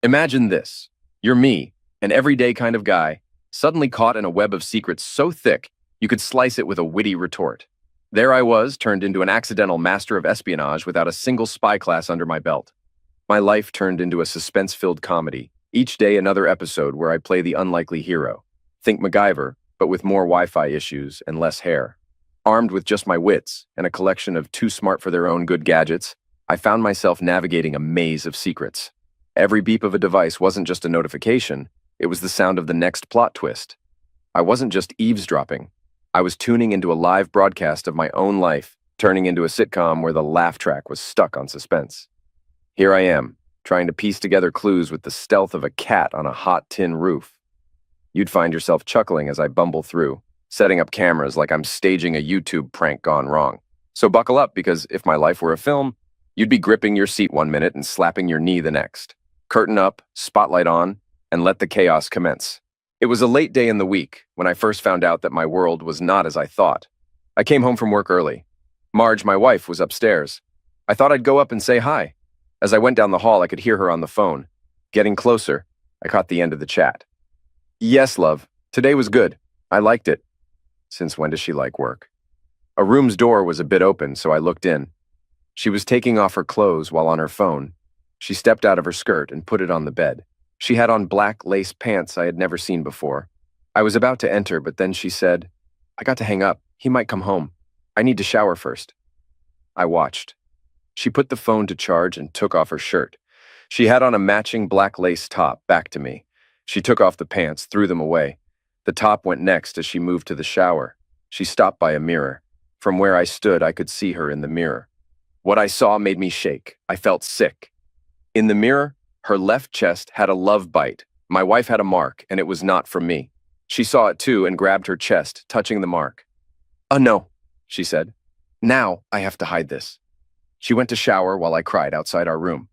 Imagine this. You're me, an everyday kind of guy, suddenly caught in a web of secrets so thick you could slice it with a witty retort. There I was, turned into an accidental master of espionage without a single spy class under my belt. My life turned into a suspense-filled comedy, each day another episode where I play the unlikely hero. Think MacGyver, but with more Wi-Fi issues and less hair. Armed with just my wits and a collection of too smart for their own good gadgets, I found myself navigating a maze of secrets. Every beep of a device wasn't just a notification, it was the sound of the next plot twist. I wasn't just eavesdropping. I was tuning into a live broadcast of my own life, turning into a sitcom where the laugh track was stuck on suspense. Here I am, trying to piece together clues with the stealth of a cat on a hot tin roof. You'd find yourself chuckling as I bumble through, setting up cameras like I'm staging a YouTube prank gone wrong. So buckle up, because if my life were a film, you'd be gripping your seat 1 minute and slapping your knee the next. Curtain up, spotlight on, and let the chaos commence. It was a late day in the week when I first found out that my world was not as I thought. I came home from work early. Marge, my wife, was upstairs. I thought I'd go up and say hi. As I went down the hall, I could hear her on the phone. Getting closer, I caught the end of the chat. "Yes, love. Today was good. I liked it." Since when does she like work? A room's door was a bit open, so I looked in. She was taking off her clothes while on her phone. She stepped out of her skirt and put it on the bed. She had on black lace pants I had never seen before. I was about to enter, but then she said, "I got to hang up. He might come home. I need to shower first." I watched. She put the phone to charge and took off her shirt. She had on a matching black lace top back to me. She took off the pants, threw them away. The top went next as she moved to the shower. She stopped by a mirror. From where I stood, I could see her in the mirror. What I saw made me shake. I felt sick. In the mirror, her left chest had a love bite. My wife had a mark, and it was not from me. She saw it too and grabbed her chest, touching the mark. "Oh no," she said. "Now I have to hide this." She went to shower while I cried outside our room.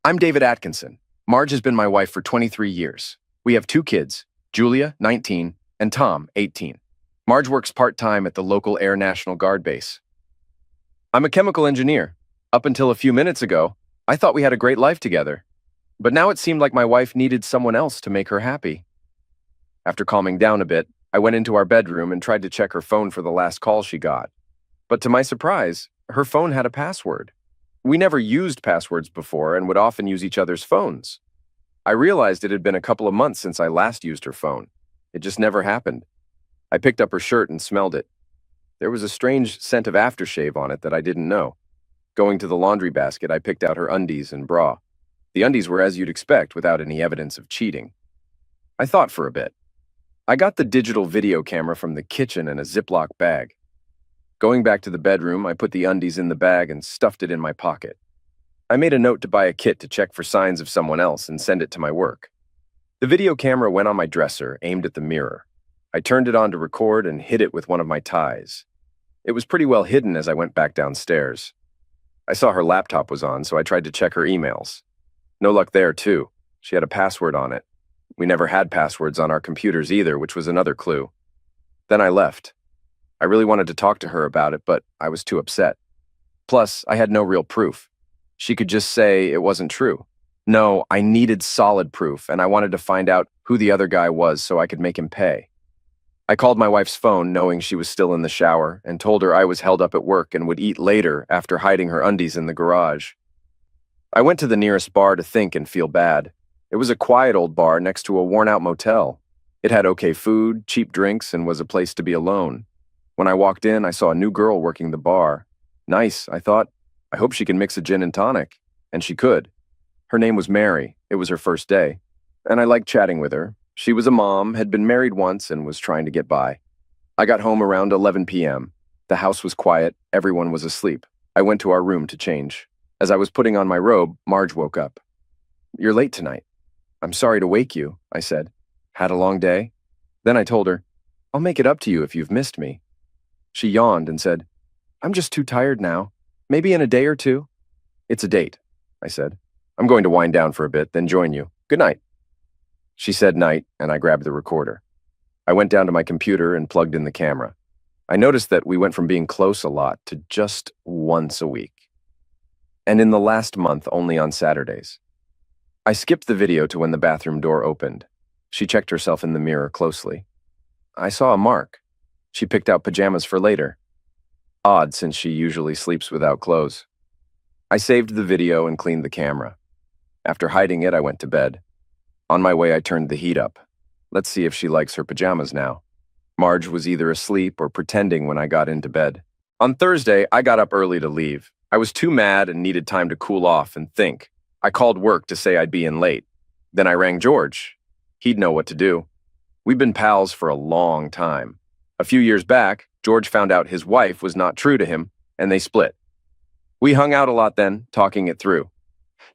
I'm David Atkinson. Marge has been my wife for 23 years. We have 2 kids, Julia, 19, and Tom, 18. Marge works part-time at the local Air National Guard base. I'm a chemical engineer. Up until a few minutes ago, I thought we had a great life together. But now it seemed like my wife needed someone else to make her happy. After calming down a bit, I went into our bedroom and tried to check her phone for the last call she got. But to my surprise, her phone had a password. We never used passwords before and would often use each other's phones. I realized it had been a couple of months since I last used her phone. It just never happened. I picked up her shirt and smelled it. There was a strange scent of aftershave on it that I didn't know. Going to the laundry basket, I picked out her undies and bra. The undies were as you'd expect, without any evidence of cheating. I thought for a bit. I got the digital video camera from the kitchen in a Ziploc bag. Going back to the bedroom, I put the undies in the bag and stuffed it in my pocket. I made a note to buy a kit to check for signs of someone else and send it to my work. The video camera went on my dresser, aimed at the mirror. I turned it on to record and hid it with one of my ties. It was pretty well hidden as I went back downstairs. I saw her laptop was on, so I tried to check her emails. No luck there, too. She had a password on it. We never had passwords on our computers either, which was another clue. Then I left. I really wanted to talk to her about it, but I was too upset. Plus, I had no real proof. She could just say it wasn't true. No, I needed solid proof, and I wanted to find out who the other guy was so I could make him pay. I called my wife's phone, knowing she was still in the shower, and told her I was held up at work and would eat later after hiding her undies in the garage. I went to the nearest bar to think and feel bad. It was a quiet old bar next to a worn-out motel. It had okay food, cheap drinks, and was a place to be alone. When I walked in, I saw a new girl working the bar. Nice, I thought. I hope she can mix a gin and tonic. And she could. Her name was Mary. It was her first day. And I liked chatting with her. She was a mom, had been married once, and was trying to get by. I got home around 11 p.m. The house was quiet. Everyone was asleep. I went to our room to change. As I was putting on my robe, Marge woke up. "You're late tonight." "I'm sorry to wake you," I said. "Had a long day?" Then I told her, "I'll make it up to you if you've missed me." She yawned and said, "I'm just too tired now. Maybe in a day or two." "It's a date," I said. "I'm going to wind down for a bit, then join you. Good night." She said night, and I grabbed the recorder. I went down to my computer and plugged in the camera. I noticed that we went from being close a lot to just once a week. And in the last month, only on Saturdays. I skipped the video to when the bathroom door opened. She checked herself in the mirror closely. I saw a mark. She picked out pajamas for later. Odd, since she usually sleeps without clothes. I saved the video and cleaned the camera. After hiding it, I went to bed. On my way, I turned the heat up. Let's see if she likes her pajamas now. Marge was either asleep or pretending when I got into bed. On Thursday, I got up early to leave. I was too mad and needed time to cool off and think. I called work to say I'd be in late. Then I rang George. He'd know what to do. We've been pals for a long time. A few years back, George found out his wife was not true to him, and they split. We hung out a lot then, talking it through.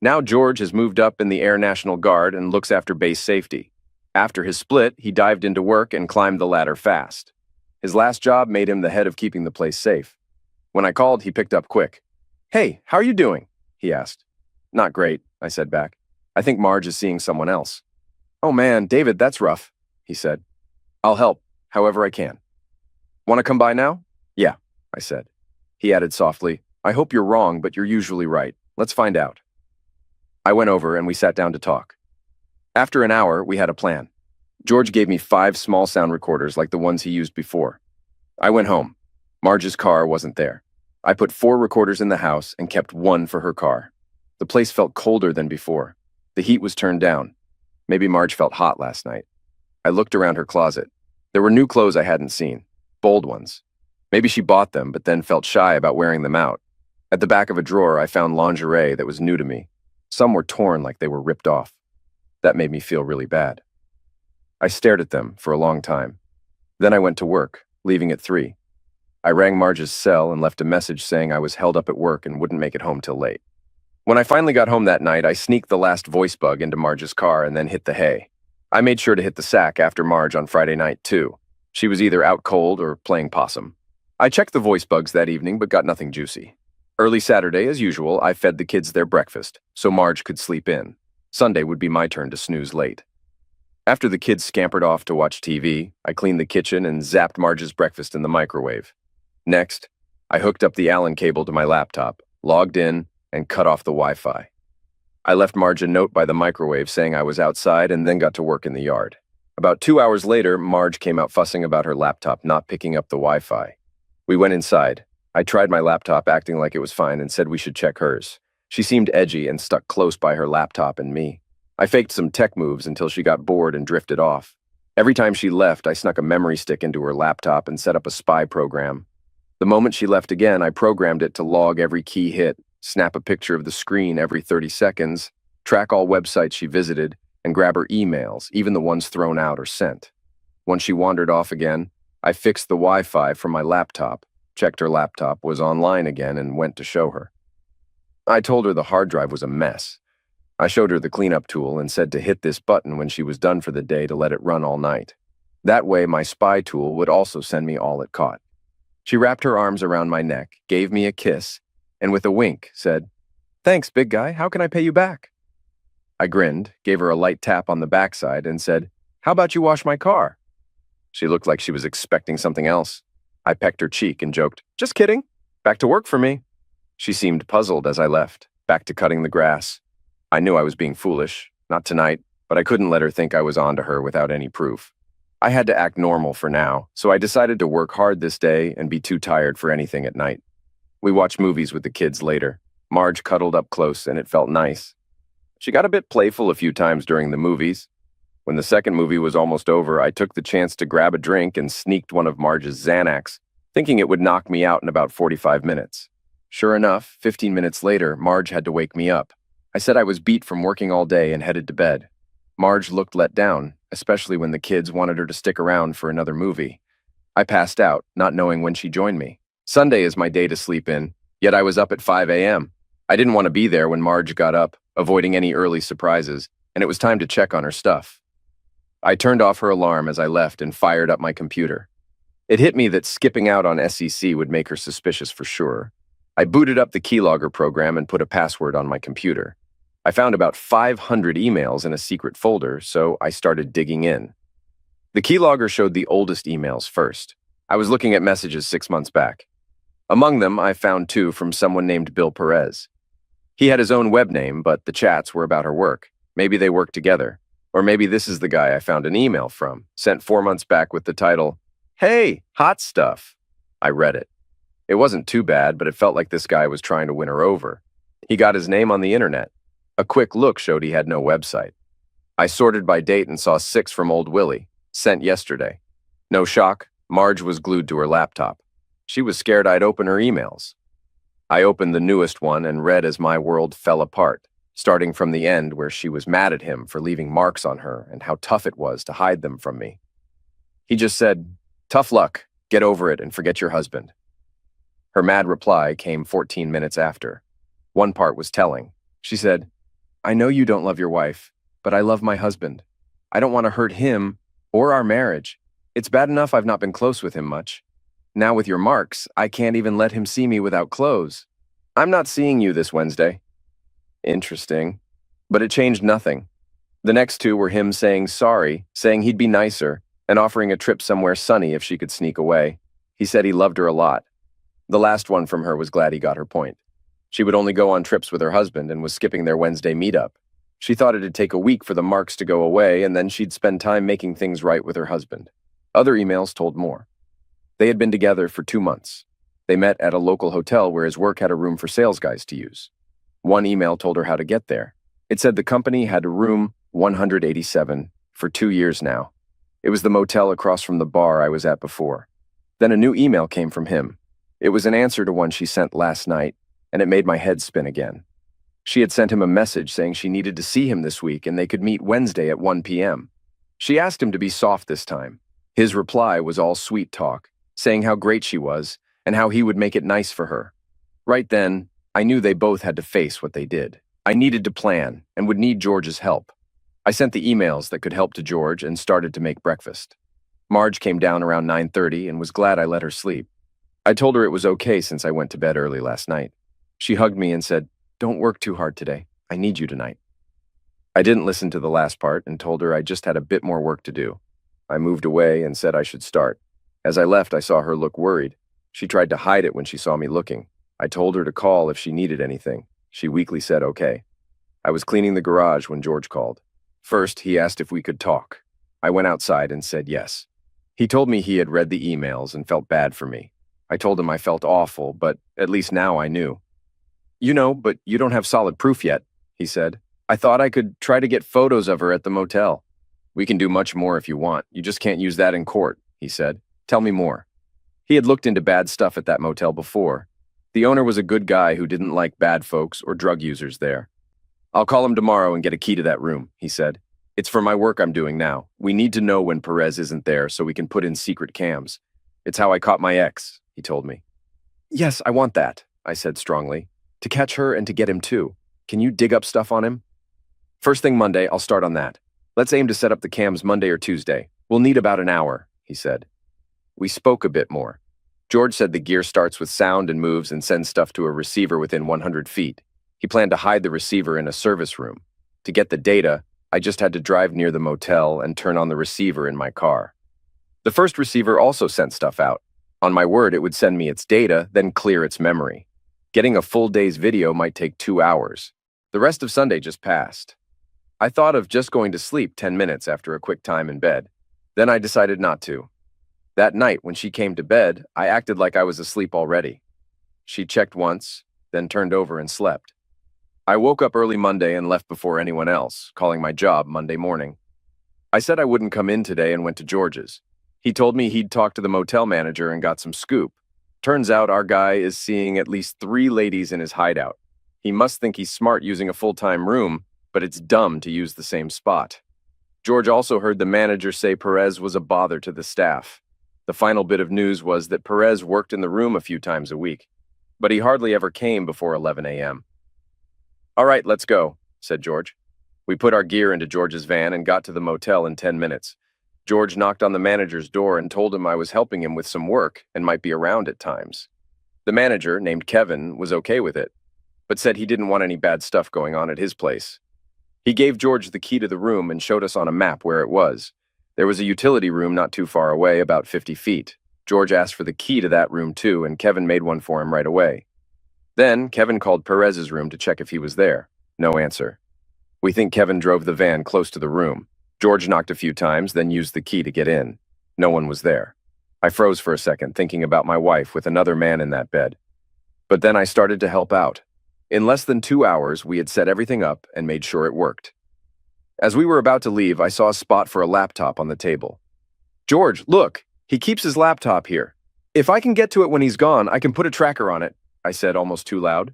Now George has moved up in the Air National Guard and looks after base safety. After his split, he dived into work and climbed the ladder fast. His last job made him the head of keeping the place safe. When I called, he picked up quick. "Hey, how are you doing?" he asked. "Not great," I said back. "I think Marge is seeing someone else." "Oh man, David, that's rough," he said. "I'll help, however I can." "Want to come by now?" "Yeah," I said. He added softly, "I hope you're wrong, but you're usually right. Let's find out." I went over and we sat down to talk. After an hour, we had a plan. George gave me 5 small sound recorders like the ones he used before. I went home. Marge's car wasn't there. I put 4 recorders in the house and kept 1 for her car. The place felt colder than before. The heat was turned down. Maybe Marge felt hot last night. I looked around her closet. There were new clothes I hadn't seen, bold ones. Maybe she bought them but then felt shy about wearing them out. At the back of a drawer, I found lingerie that was new to me. Some were torn like they were ripped off. That made me feel really bad. I stared at them for a long time. Then I went to work, leaving at 3. I rang Marge's cell and left a message saying I was held up at work and wouldn't make it home till late. When I finally got home that night, I sneaked the last voice bug into Marge's car and then hit the hay. I made sure to hit the sack after Marge on Friday night, too. She was either out cold or playing possum. I checked the voice bugs that evening but got nothing juicy. Early Saturday, as usual, I fed the kids their breakfast, so Marge could sleep in. Sunday would be my turn to snooze late. After the kids scampered off to watch TV, I cleaned the kitchen and zapped Marge's breakfast in the microwave. Next, I hooked up the Allen cable to my laptop, logged in, and cut off the Wi-Fi. I left Marge a note by the microwave saying I was outside and then got to work in the yard. About 2 hours later, Marge came out fussing about her laptop not picking up the Wi-Fi. We went inside. I tried my laptop acting like it was fine and said we should check hers. She seemed edgy and stuck close by her laptop and me. I faked some tech moves until she got bored and drifted off. Every time she left, I snuck a memory stick into her laptop and set up a spy program. The moment she left again, I programmed it to log every key hit, snap a picture of the screen every 30 seconds, track all websites she visited, and grab her emails, even the ones thrown out or sent. Once she wandered off again, I fixed the Wi-Fi from my laptop, checked her laptop was online again, and went to show her. I told her the hard drive was a mess. I showed her the cleanup tool and said to hit this button when she was done for the day to let it run all night. That way, my spy tool would also send me all it caught. She wrapped her arms around my neck, gave me a kiss, and with a wink said, "Thanks, big guy. How can I pay you back?" I grinned, gave her a light tap on the backside, and said, "How about you wash my car?" She looked like she was expecting something else. I pecked her cheek and joked, "Just kidding. Back to work for me." She seemed puzzled as I left, back to cutting the grass. I knew I was being foolish, not tonight, but I couldn't let her think I was on to her without any proof. I had to act normal for now, so I decided to work hard this day and be too tired for anything at night. We watched movies with the kids later. Marge cuddled up close and it felt nice. She got a bit playful a few times during the movies. When the second movie was almost over, I took the chance to grab a drink and sneaked one of Marge's Xanax, thinking it would knock me out in about 45 minutes. Sure enough, 15 minutes later, Marge had to wake me up. I said I was beat from working all day and headed to bed. Marge looked let down, especially when the kids wanted her to stick around for another movie. I passed out, not knowing when she joined me. Sunday is my day to sleep in, yet I was up at 5 a.m. I didn't want to be there when Marge got up, avoiding any early surprises, and it was time to check on her stuff. I turned off her alarm as I left and fired up my computer. It hit me that skipping out on SEC would make her suspicious for sure. I booted up the keylogger program and put a password on my computer. I found about 500 emails in a secret folder, so I started digging in. The keylogger showed the oldest emails first. I was looking at messages 6 months back. Among them, I found 2 from someone named Bill Perez. He had his own web name, but the chats were about her work. Maybe they work together. Or maybe this is the guy I found an email from, sent 4 months back with the title, "Hey, hot stuff." I read it. It wasn't too bad, but it felt like this guy was trying to win her over. He got his name on the internet. A quick look showed he had no website. I sorted by date and saw 6 from Old Willie, sent yesterday. No shock, Marge was glued to her laptop. She was scared I'd open her emails. I opened the newest one and read as my world fell apart, starting from the end where she was mad at him for leaving marks on her and how tough it was to hide them from me. He just said, "Tough luck, get over it and forget your husband." Her mad reply came 14 minutes after. One part was telling. She said, "I know you don't love your wife, but I love my husband. I don't want to hurt him or our marriage. It's bad enough I've not been close with him much. Now with your marks, I can't even let him see me without clothes. I'm not seeing you this Wednesday." Interesting. But it changed nothing. The next 2 were him saying sorry, saying he'd be nicer, and offering a trip somewhere sunny if she could sneak away. He said he loved her a lot. The last one from her was glad he got her point. She would only go on trips with her husband and was skipping their Wednesday meetup. She thought it'd take a week for the marks to go away, and then she'd spend time making things right with her husband. Other emails told more. They had been together for 2 months. They met at a local hotel where his work had a room for sales guys to use. One email told her how to get there. It said the company had room 187 for 2 years now. It was the motel across from the bar I was at before. Then a new email came from him. It was an answer to one she sent last night, and it made my head spin again. She had sent him a message saying she needed to see him this week and they could meet Wednesday at 1 p.m. She asked him to be soft this time. His reply was all sweet talk, saying how great she was and how he would make it nice for her. Right then, I knew they both had to face what they did. I needed to plan and would need George's help. I sent the emails that could help to George and started to make breakfast. Marge came down around 9:30 and was glad I let her sleep. I told her it was okay since I went to bed early last night. She hugged me and said, "Don't work too hard today. I need you tonight." I didn't listen to the last part and told her I just had a bit more work to do. I moved away and said I should start. As I left, I saw her look worried. She tried to hide it when she saw me looking. I told her to call if she needed anything. She weakly said okay. I was cleaning the garage when George called. First, he asked if we could talk. I went outside and said yes. He told me he had read the emails and felt bad for me. I told him I felt awful, but at least now I knew. "You know, but you don't have solid proof yet," he said. "I thought I could try to get photos of her at the motel." "We can do much more if you want. You just can't use that in court," he said. "Tell me more." He had looked into bad stuff at that motel before. The owner was a good guy who didn't like bad folks or drug users there. "I'll call him tomorrow and get a key to that room," he said. "It's for my work I'm doing now. We need to know when Perez isn't there so we can put in secret cams. It's how I caught my ex," he told me. "Yes, I want that," I said strongly. "To catch her and to get him too. Can you dig up stuff on him?" "First thing Monday, I'll start on that. Let's aim to set up the cams Monday or Tuesday. We'll need about an hour," he said. We spoke a bit more. George said the gear starts with sound and moves and sends stuff to a receiver within 100 feet. He planned to hide the receiver in a service room. To get the data, I just had to drive near the motel and turn on the receiver in my car. The first receiver also sent stuff out. On my word, it would send me its data, then clear its memory. Getting a full day's video might take 2 hours. The rest of Sunday just passed. I thought of just going to sleep 10 minutes after a quick time in bed. Then I decided not to. That night, when she came to bed, I acted like I was asleep already. She checked once, then turned over and slept. I woke up early Monday and left before anyone else, calling my job Monday morning. I said I wouldn't come in today and went to George's. He told me he'd talked to the motel manager and got some scoop. Turns out our guy is seeing at least 3 ladies in his hideout. He must think he's smart using a full-time room, but it's dumb to use the same spot. George also heard the manager say Perez was a bother to the staff. The final bit of news was that Perez worked in the room a few times a week, but he hardly ever came before 11 a.m. "All right, let's go," said George. We put our gear into George's van and got to the motel in 10 minutes. George knocked on the manager's door and told him I was helping him with some work and might be around at times. The manager, named Kevin, was okay with it, but said he didn't want any bad stuff going on at his place. He gave George the key to the room and showed us on a map where it was. There was a utility room not too far away, about 50 feet. George asked for the key to that room too, and Kevin made one for him right away. Then, Kevin called Perez's room to check if he was there. No answer. We think Kevin drove the van close to the room. George knocked a few times, then used the key to get in. No one was there. I froze for a second, thinking about my wife with another man in that bed. But then I started to help out. In less than 2 hours, we had set everything up and made sure it worked. As we were about to leave, I saw a spot for a laptop on the table. "George, look, he keeps his laptop here. If I can get to it when he's gone, I can put a tracker on it," I said almost too loud.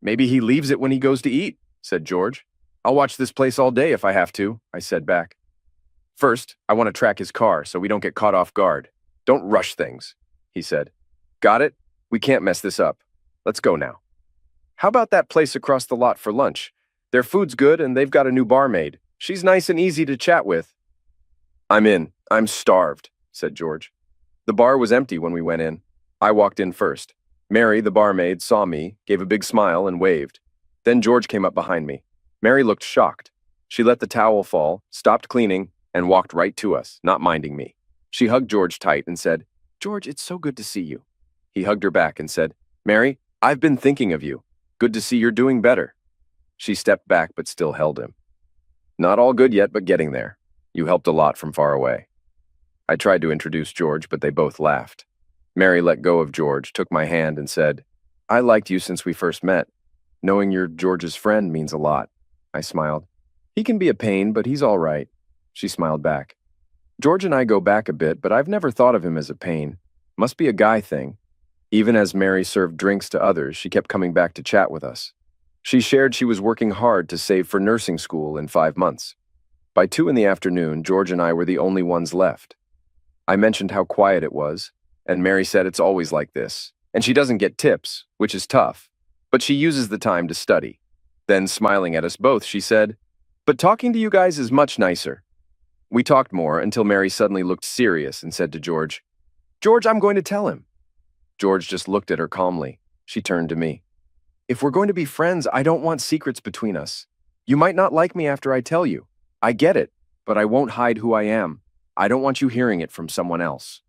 "Maybe he leaves it when he goes to eat," said George. "I'll watch this place all day if I have to," I said back. "First, I want to track his car so we don't get caught off guard. Don't rush things," he said. "Got it? We can't mess this up. Let's go now." "How about that place across the lot for lunch? Their food's good and they've got a new barmaid. She's nice and easy to chat with." "I'm in. I'm starved," said George. The bar was empty when we went in. I walked in first. Mary, the barmaid, saw me, gave a big smile, and waved. Then George came up behind me. Mary looked shocked. She let the towel fall, stopped cleaning, and walked right to us, not minding me. She hugged George tight and said, "George, it's so good to see you." He hugged her back and said, "Mary, I've been thinking of you. Good to see you're doing better." She stepped back but still held him. "Not all good yet, but getting there. You helped a lot from far away." I tried to introduce George, but they both laughed. Mary let go of George, took my hand, and said, "I liked you since we first met. Knowing you're George's friend means a lot." I smiled. "He can be a pain, but he's all right." She smiled back. "George and I go back a bit, but I've never thought of him as a pain. Must be a guy thing." Even as Mary served drinks to others, she kept coming back to chat with us. She shared she was working hard to save for nursing school in 5 months. By 2 in the afternoon, George and I were the only ones left. I mentioned how quiet it was, and Mary said it's always like this, and she doesn't get tips, which is tough, but she uses the time to study. Then, smiling at us both, she said, "But talking to you guys is much nicer." We talked more until Mary suddenly looked serious and said to George, "George, I'm going to tell him." George just looked at her calmly. She turned to me. "If we're going to be friends, I don't want secrets between us. You might not like me after I tell you. I get it, but I won't hide who I am. I don't want you hearing it from someone else."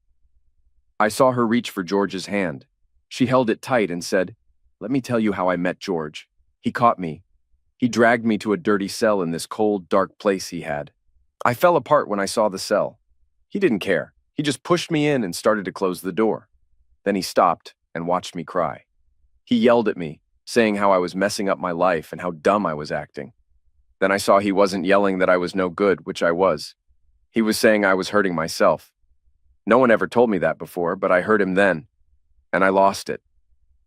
I saw her reach for George's hand. She held it tight and said, "Let me tell you how I met George. He caught me. He dragged me to a dirty cell in this cold, dark place he had. I fell apart when I saw the cell. He didn't care. He just pushed me in and started to close the door. Then he stopped and watched me cry. He yelled at me, saying how I was messing up my life and how dumb I was acting. Then I saw he wasn't yelling that I was no good, which I was. He was saying I was hurting myself. No one ever told me that before, but I heard him then, and I lost it.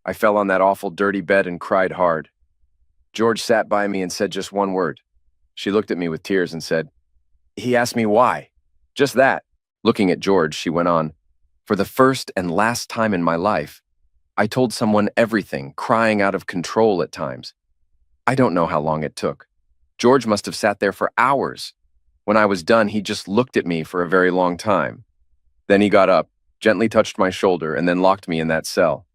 I fell on that awful dirty bed and cried hard. George sat by me and said just one word. She looked at me with tears and said, "He asked me why." Just that. Looking at George, she went on, "For the first and last time in my life, I told someone everything, crying out of control at times. I don't know how long it took. George must have sat there for hours. When I was done, he just looked at me for a very long time. Then he got up, gently touched my shoulder, and then locked me in that cell.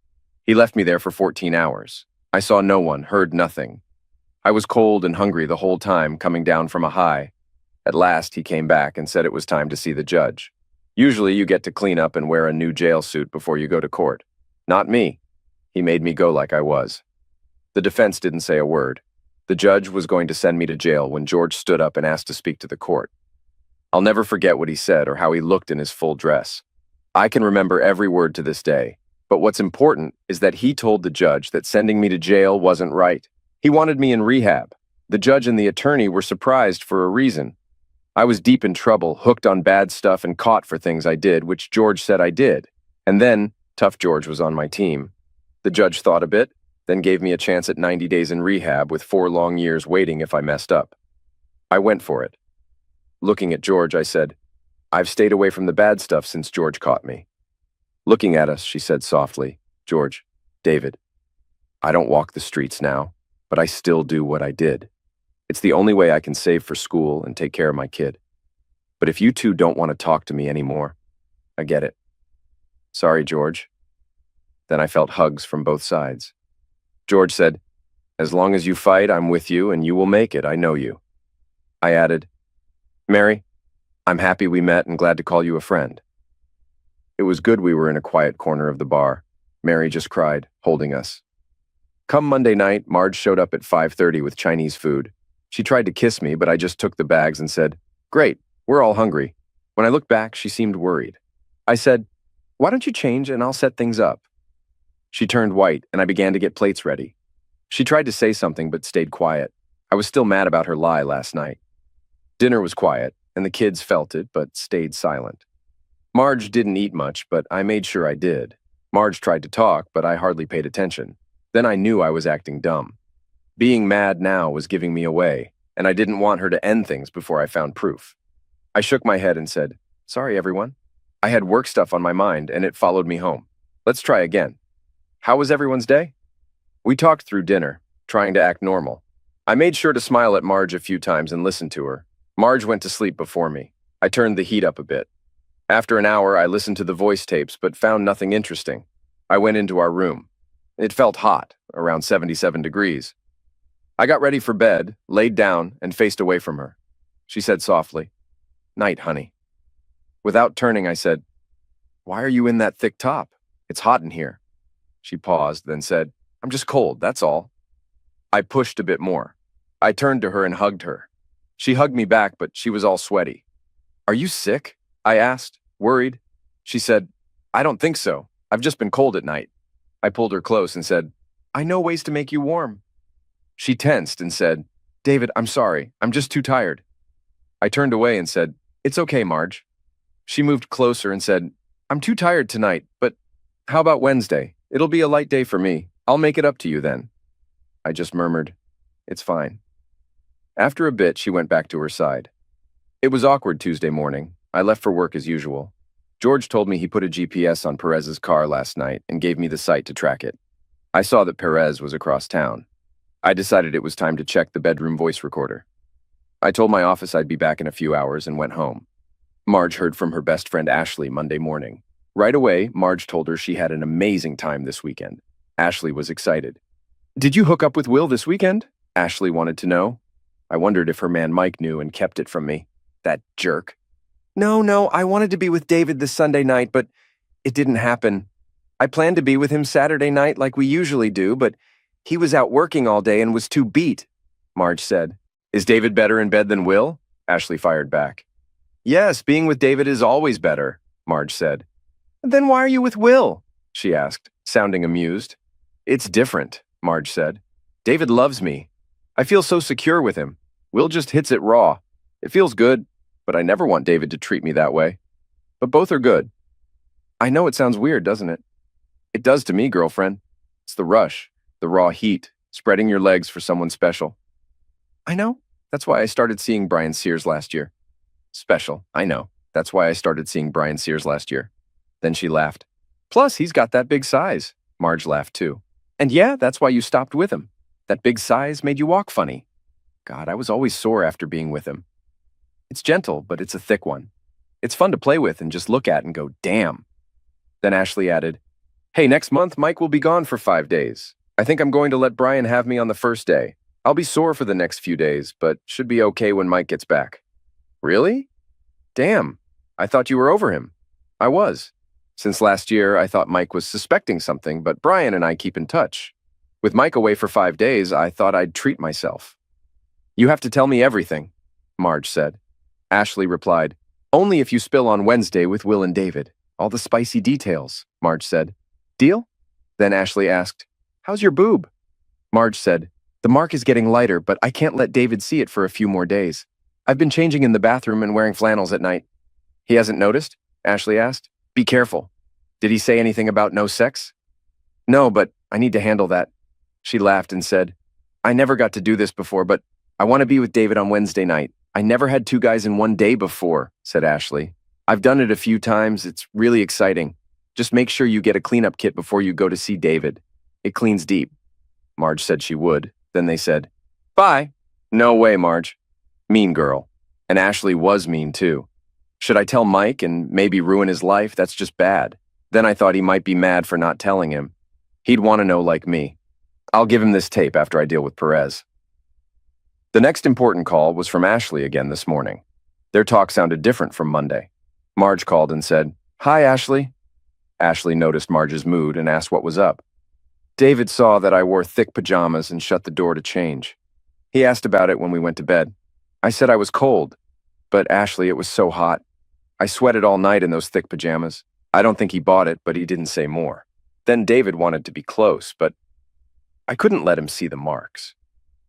He left me there for 14 hours. I saw no one, heard nothing. I was cold and hungry the whole time, coming down from a high. At last, he came back and said it was time to see the judge. Usually, you get to clean up and wear a new jail suit before you go to court. Not me. He made me go like I was. The defense didn't say a word. The judge was going to send me to jail when George stood up and asked to speak to the court. I'll never forget what he said or how he looked in his full dress. I can remember every word to this day, but what's important is that he told the judge that sending me to jail wasn't right. He wanted me in rehab. The judge and the attorney were surprised for a reason. I was deep in trouble, hooked on bad stuff and caught for things I did, which George said I did. And then, Tough George was on my team. The judge thought a bit, then gave me a chance at 90 days in rehab with 4 long years waiting if I messed up. I went for it. Looking at George, I said, "I've stayed away from the bad stuff since George caught me." Looking at us, she said softly, "George, David, I don't walk the streets now, but I still do what I did. It's the only way I can save for school and take care of my kid. But if you two don't want to talk to me anymore, I get it. Sorry, George." Then I felt hugs from both sides. George said, "As long as you fight, I'm with you and you will make it, I know you." I added, "Mary, I'm happy we met and glad to call you a friend." It was good we were in a quiet corner of the bar. Mary just cried, holding us. Come Monday night, Marge showed up at 5:30 with Chinese food. She tried to kiss me, but I just took the bags and said, "Great, we're all hungry." When I looked back, she seemed worried. I said, "Why don't you change and I'll set things up?" She turned white and I began to get plates ready. She tried to say something but stayed quiet. I was still mad about her lie last night. Dinner was quiet, and the kids felt it but stayed silent. Marge didn't eat much, but I made sure I did. Marge tried to talk, but I hardly paid attention. Then I knew I was acting dumb. Being mad now was giving me away, and I didn't want her to end things before I found proof. I shook my head and said, "Sorry, everyone." I had work stuff on my mind, and it followed me home. Let's try again. How was everyone's day? We talked through dinner, trying to act normal. I made sure to smile at Marge a few times and listen to her. Marge went to sleep before me. I turned the heat up a bit. After an hour, I listened to the voice tapes but found nothing interesting. I went into our room. It felt hot, around 77 degrees. I got ready for bed, laid down, and faced away from her. She said softly, "Night, honey." Without turning, I said, "Why are you in that thick top? It's hot in here." She paused, then said, "I'm just cold, that's all." I pushed a bit more. I turned to her and hugged her. She hugged me back, but she was all sweaty. "Are you sick?" I asked, worried. She said, "I don't think so. I've just been cold at night." I pulled her close and said, "I know ways to make you warm." She tensed and said, "David, I'm sorry. I'm just too tired." I turned away and said, "It's okay, Marge." She moved closer and said, "I'm too tired tonight, but how about Wednesday? It'll be a light day for me. I'll make it up to you then." I just murmured, "It's fine." After a bit, she went back to her side. It was awkward Tuesday morning. I left for work as usual. George told me he put a GPS on Perez's car last night and gave me the site to track it. I saw that Perez was across town. I decided it was time to check the bedroom voice recorder. I told my office I'd be back in a few hours and went home. Marge heard from her best friend Ashley Monday morning. Right away, Marge told her she had an amazing time this weekend. Ashley was excited. "Did you hook up with Will this weekend?" Ashley wanted to know. I wondered if her man Mike knew and kept it from me. That jerk. No, I wanted to be with David this Sunday night, but it didn't happen. I planned to be with him Saturday night like we usually do, but he was out working all day and was too beat," Marge said. "Is David better in bed than Will?" Ashley fired back. "Yes, being with David is always better," Marge said. "Then why are you with Will?" she asked, sounding amused. "It's different," Marge said. "David loves me. I feel so secure with him. Will just hits it raw. It feels good, but I never want David to treat me that way. But both are good." I know it sounds weird, doesn't it? It does to me, girlfriend. It's the rush, the raw heat, spreading your legs for someone special. I know. That's why I started seeing Brian Sears last year. Special, I know. That's why I started seeing Brian Sears last year. Then she laughed. Plus, he's got that big size. Marge laughed too. And yeah, that's why you stopped with him. That big size made you walk funny. God, I was always sore after being with him. It's gentle, but it's a thick one. It's fun to play with and just look at and go, damn. Then Ashley added, "Hey, next month Mike will be gone for 5 days. I think I'm going to let Brian have me on the first day. I'll be sore for the next few days, but should be okay when Mike gets back." Really? Damn, I thought you were over him. I was. Since last year, I thought Mike was suspecting something, but Brian and I keep in touch. With Mike away for 5 days, I thought I'd treat myself. "You have to tell me everything," Marge said. Ashley replied, "Only if you spill on Wednesday with Will and David. All the spicy details," Marge said. "Deal?" Then Ashley asked, "How's your boob?" Marge said, "The mark is getting lighter, but I can't let David see it for a few more days. I've been changing in the bathroom and wearing flannels at night." "He hasn't noticed?" Ashley asked. "Be careful. Did he say anything about no sex?" "No, but I need to handle that." She laughed and said, "I never got to do this before, but I want to be with David on Wednesday night. I never had 2 guys in one day before," said Ashley. "I've done it a few times. It's really exciting. Just make sure you get a cleanup kit before you go to see David. It cleans deep." Marge said she would. Then they said, "Bye." "No way, Marge." Mean girl. And Ashley was mean too. Should I tell Mike and maybe ruin his life? That's just bad. Then I thought he might be mad for not telling him. He'd want to know like me. I'll give him this tape after I deal with Perez. The next important call was from Ashley again this morning. Their talk sounded different from Monday. Marge called and said, "Hi, Ashley." Ashley noticed Marge's mood and asked what was up. "David saw that I wore thick pajamas and shut the door to change. He asked about it when we went to bed. I said I was cold, but Ashley, it was so hot. I sweated all night in those thick pajamas. I don't think he bought it, but he didn't say more. Then David wanted to be close, but I couldn't let him see the marks.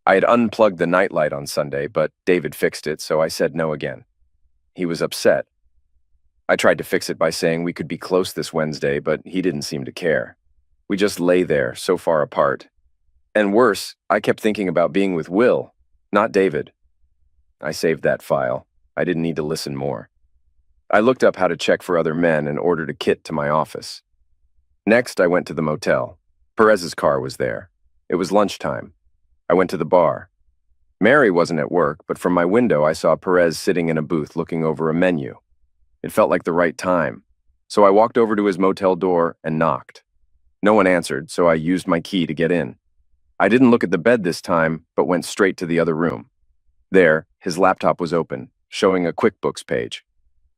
I had unplugged the nightlight on Sunday, but David fixed it, so I said no again. He was upset. I tried to fix it by saying we could be close this Wednesday, but he didn't seem to care. We just lay there, so far apart. And worse, I kept thinking about being with Will, not David. I saved that file. I didn't need to listen more. I looked up how to check for other men and ordered a kit to my office. Next, I went to the motel. Perez's car was there. It was lunchtime. I went to the bar. Mary wasn't at work, but from my window I saw Perez sitting in a booth looking over a menu. It felt like the right time, so I walked over to his motel door and knocked. No one answered, so I used my key to get in. I didn't look at the bed this time, but went straight to the other room. There, his laptop was open, showing a QuickBooks page.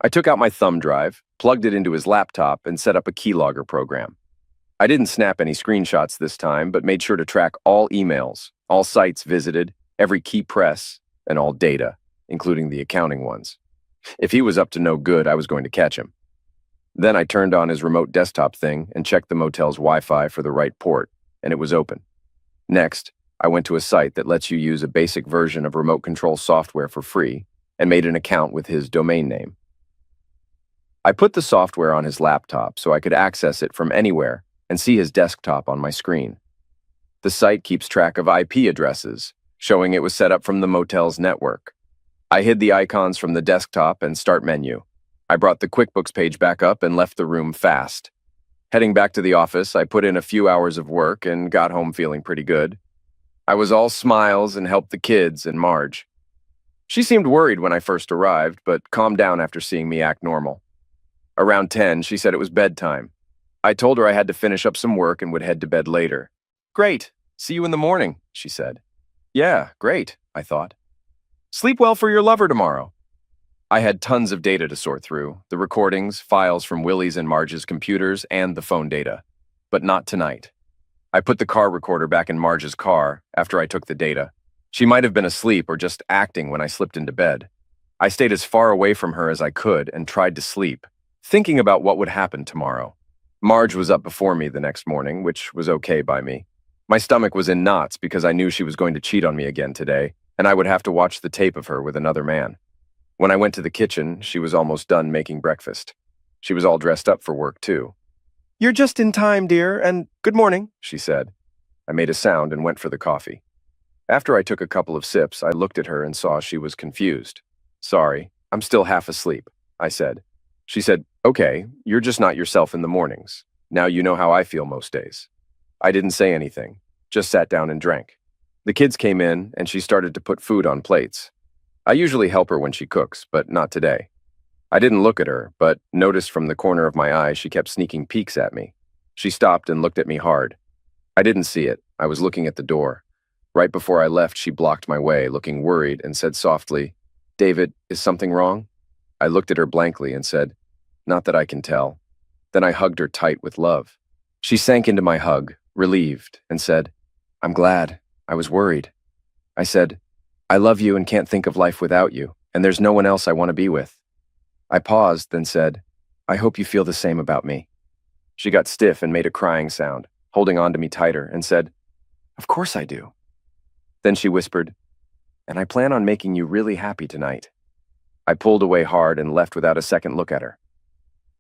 I took out my thumb drive, plugged it into his laptop, and set up a keylogger program. I didn't snap any screenshots this time, but made sure to track all emails, all sites visited, every key press, and all data, including the accounting ones. If he was up to no good, I was going to catch him. Then I turned on his remote desktop thing and checked the motel's Wi-Fi for the right port, and it was open. Next, I went to a site that lets you use a basic version of remote control software for free and made an account with his domain name. I put the software on his laptop so I could access it from anywhere and see his desktop on my screen. The site keeps track of IP addresses, showing it was set up from the motel's network. I hid the icons from the desktop and start menu. I brought the QuickBooks page back up and left the room fast. Heading back to the office, I put in a few hours of work and got home feeling pretty good. I was all smiles and helped the kids and Marge. She seemed worried when I first arrived, but calmed down after seeing me act normal. Around 10, she said it was bedtime. I told her I had to finish up some work and would head to bed later. "Great. See you in the morning," she said. "Yeah, great," I thought. "Sleep well for your lover tomorrow." I had tons of data to sort through, the recordings, files from Willie's and Marge's computers, and the phone data. But not tonight. I put the car recorder back in Marge's car after I took the data. She might have been asleep or just acting when I slipped into bed. I stayed as far away from her as I could and tried to sleep, thinking about what would happen tomorrow. Marge was up before me the next morning, which was okay by me. My stomach was in knots because I knew she was going to cheat on me again today, and I would have to watch the tape of her with another man. When I went to the kitchen, she was almost done making breakfast. She was all dressed up for work, too. "You're just in time, dear, and good morning," she said. I made a sound and went for the coffee. After I took a couple of sips, I looked at her and saw she was confused. "Sorry, I'm still half asleep," I said. She said, "Okay, you're just not yourself in the mornings. Now you know how I feel most days." I didn't say anything, just sat down and drank. The kids came in, and she started to put food on plates. I usually help her when she cooks, but not today. I didn't look at her, but noticed from the corner of my eye she kept sneaking peeks at me. She stopped and looked at me hard. I didn't see it. I was looking at the door. Right before I left, she blocked my way, looking worried, and said softly, "David, is something wrong?" I looked at her blankly and said, "Not that I can tell." Then I hugged her tight with love. She sank into my hug, relieved, and said, "I'm glad. I was worried." I said, "I love you and can't think of life without you, and there's no one else I want to be with." I paused, then said, "I hope you feel the same about me." She got stiff and made a crying sound, holding on to me tighter, and said, "Of course I do." Then she whispered, "And I plan on making you really happy tonight." I pulled away hard and left without a second look at her.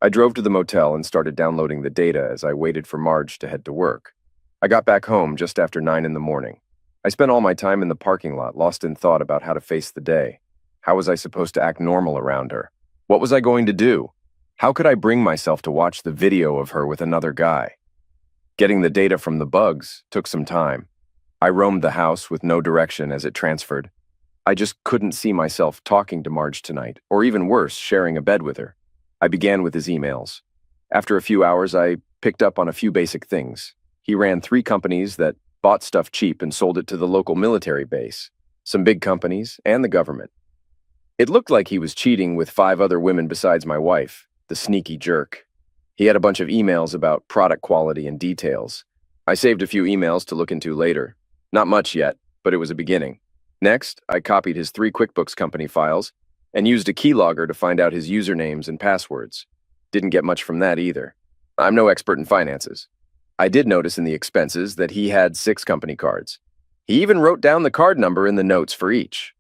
I drove to the motel and started downloading the data as I waited for Marge to head to work. I got back home just after 9 in the morning. I spent all my time in the parking lot, lost in thought about how to face the day. How was I supposed to act normal around her? What was I going to do? How could I bring myself to watch the video of her with another guy? Getting the data from the bugs took some time. I roamed the house with no direction as it transferred. I just couldn't see myself talking to Marge tonight, or even worse, sharing a bed with her. I began with his emails. After a few hours, I picked up on a few basic things. He ran 3 companies that bought stuff cheap and sold it to the local military base, some big companies, and the government. It looked like he was cheating with 5 other women besides my wife, the sneaky jerk. He had a bunch of emails about product quality and details. I saved a few emails to look into later. Not much yet, but it was a beginning. Next, I copied his 3 QuickBooks company files and used a keylogger to find out his usernames and passwords. Didn't get much from that either. I'm no expert in finances. I did notice in the expenses that he had 6 company cards. He even wrote down the card number in the notes for each.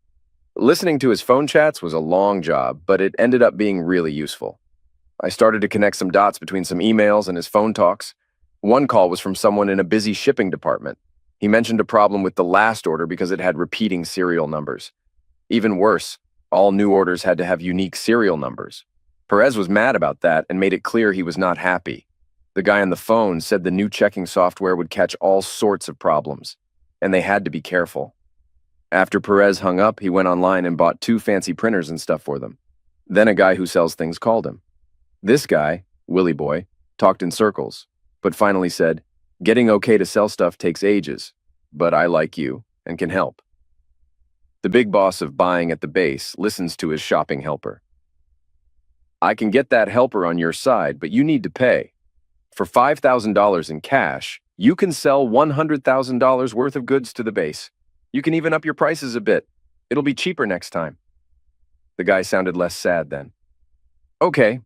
Listening to his phone chats was a long job, but it ended up being really useful. I started to connect some dots between some emails and his phone talks. One call was from someone in a busy shipping department. He mentioned a problem with the last order because it had repeating serial numbers. Even worse, all new orders had to have unique serial numbers. Perez was mad about that and made it clear he was not happy. The guy on the phone said the new checking software would catch all sorts of problems, and they had to be careful. After Perez hung up, he went online and bought 2 fancy printers and stuff for them. Then a guy who sells things called him. This guy, Willie Boy, talked in circles, but finally said, "Getting okay to sell stuff takes ages, but I like you and can help." The big boss of buying at the base listens to his shopping helper. "I can get that helper on your side, but you need to pay. For $5,000 in cash, you can sell $100,000 worth of goods to the base. You can even up your prices a bit. It'll be cheaper next time." The guy sounded less sad then. "Okay,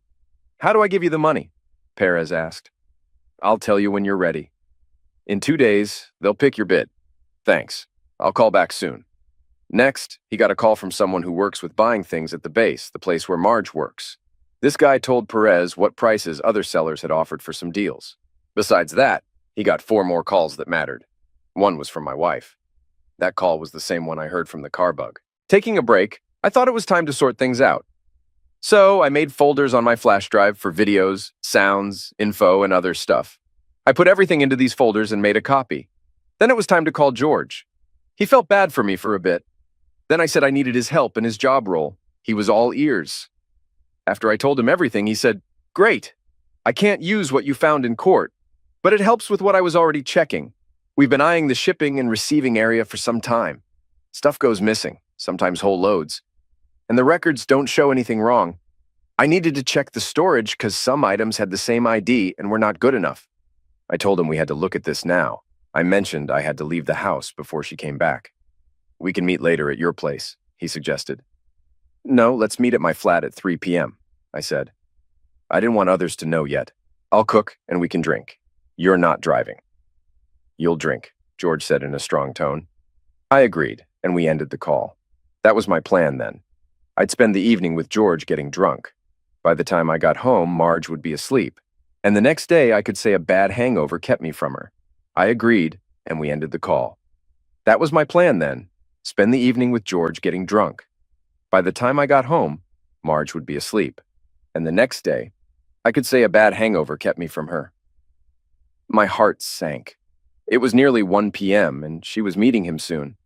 how do I give you the money?" Perez asked. "I'll tell you when you're ready. In 2 days, they'll pick your bid. Thanks. I'll call back soon." Next, he got a call from someone who works with buying things at the base, the place where Marge works. This guy told Perez what prices other sellers had offered for some deals. Besides that, he got 4 more calls that mattered. One was from my wife. That call was the same one I heard from the car bug. Taking a break, I thought it was time to sort things out. So I made folders on my flash drive for videos, sounds, info, and other stuff. I put everything into these folders and made a copy. Then it was time to call George. He felt bad for me for a bit. Then I said I needed his help in his job role. He was all ears. After I told him everything, he said, "Great. I can't use what you found in court, but it helps with what I was already checking. We've been eyeing the shipping and receiving area for some time. Stuff goes missing, sometimes whole loads. And the records don't show anything wrong. I needed to check the storage because some items had the same ID and were not good enough." I told him we had to look at this now. I mentioned I had to leave the house before she came back. "We can meet later at your place," he suggested. "No, let's meet at my flat at 3 p.m., I said. I didn't want others to know yet. "I'll cook and we can drink. You're not driving." "You'll drink," George said in a strong tone. I agreed, and we ended the call. That was my plan then. I'd spend the evening with George getting drunk. By the time I got home, Marge would be asleep, and the next day I could say a bad hangover kept me from her. I agreed, and we ended the call. That was my plan then. Spend the evening with George getting drunk. By the time I got home, Marge would be asleep, and the next day, I could say a bad hangover kept me from her. My heart sank. It was nearly 1 p.m., and she was meeting him soon.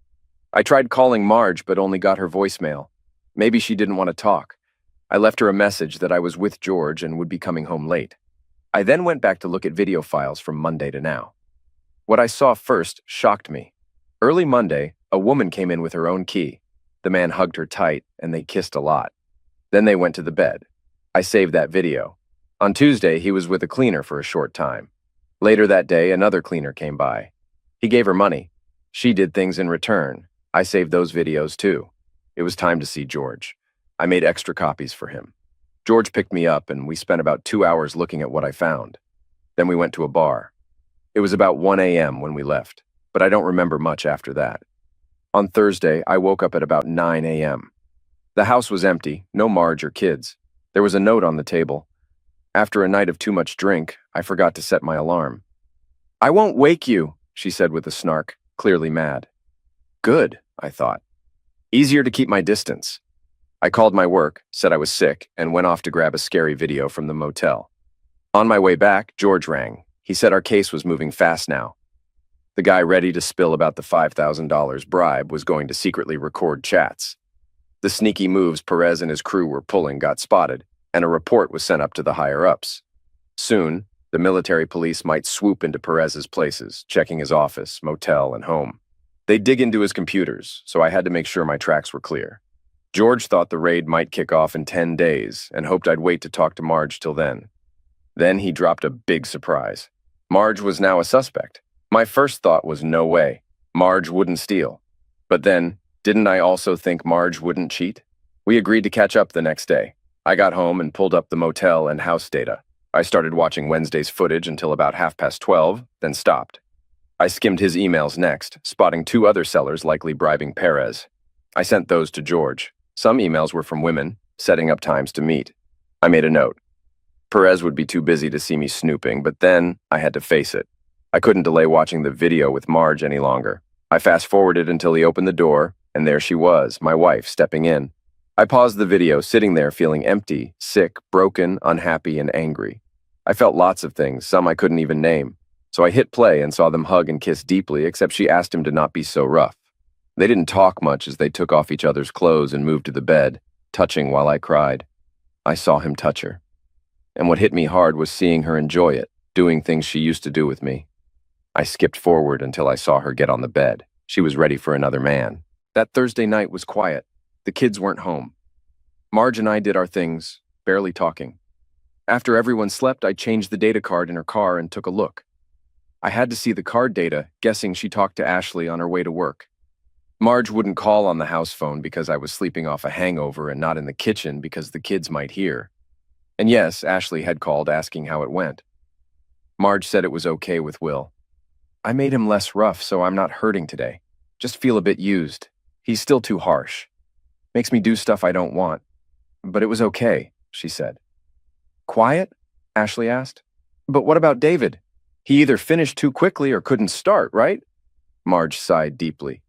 I tried calling Marge, but only got her voicemail. Maybe she didn't want to talk. I left her a message that I was with George and would be coming home late. I then went back to look at video files from Monday to now. What I saw first shocked me. Early Monday, a woman came in with her own key. The man hugged her tight, and they kissed a lot. Then they went to the bed. I saved that video. On Tuesday, he was with a cleaner for a short time. Later that day, another cleaner came by. He gave her money. She did things in return. I saved those videos too. It was time to see George. I made extra copies for him. George picked me up, and we spent about 2 hours looking at what I found. Then we went to a bar. It was about 1 a.m. when we left, but I don't remember much after that. On Thursday, I woke up at about 9 a.m. The house was empty, no Marge or kids. There was a note on the table. After a night of too much drink, I forgot to set my alarm. "I won't wake you," she said with a snark, clearly mad. Good, I thought. Easier to keep my distance. I called my work, said I was sick, and went off to grab a scary video from the motel. On my way back, George rang. He said our case was moving fast now. The guy ready to spill about the $5,000 bribe was going to secretly record chats. The sneaky moves Perez and his crew were pulling got spotted, and a report was sent up to the higher-ups. Soon, the military police might swoop into Perez's places, checking his office, motel, and home. They'd dig into his computers, so I had to make sure my tracks were clear. George thought the raid might kick off in 10 days and hoped I'd wait to talk to Marge till then. Then he dropped a big surprise. Marge was now a suspect. My first thought was no way. Marge wouldn't steal. But then, Didn't I also think Marge wouldn't cheat? We agreed to catch up the next day. I got home and pulled up the motel and house data. I started watching Wednesday's footage until about 12:30, then stopped. I skimmed his emails next, spotting two other sellers likely bribing Perez. I sent those to George. Some emails were from women, setting up times to meet. I made a note. Perez would be too busy to see me snooping, but then I had to face it. I couldn't delay watching the video with Marge any longer. I fast-forwarded until he opened the door, and there she was, my wife, stepping in. I paused the video, sitting there feeling empty, sick, broken, unhappy, and angry. I felt lots of things, some I couldn't even name. So I hit play and saw them hug and kiss deeply, except she asked him to not be so rough. They didn't talk much as they took off each other's clothes and moved to the bed, touching while I cried. I saw him touch her. And what hit me hard was seeing her enjoy it, doing things she used to do with me. I skipped forward until I saw her get on the bed. She was ready for another man. That Thursday night was quiet. The kids weren't home. Marge and I did our things, barely talking. After everyone slept, I changed the data card in her car and took a look. I had to see the card data, guessing she talked to Ashley on her way to work. Marge wouldn't call on the house phone because I was sleeping off a hangover and not in the kitchen because the kids might hear. And yes, Ashley had called asking how it went. Marge said it was okay with Will. I made him less rough, so I'm not hurting today. Just feel a bit used. He's still too harsh. Makes me do stuff I don't want. But it was okay, she said. Quiet? Ashley asked. But what about David? He either finished too quickly or couldn't start, right? Marge sighed deeply.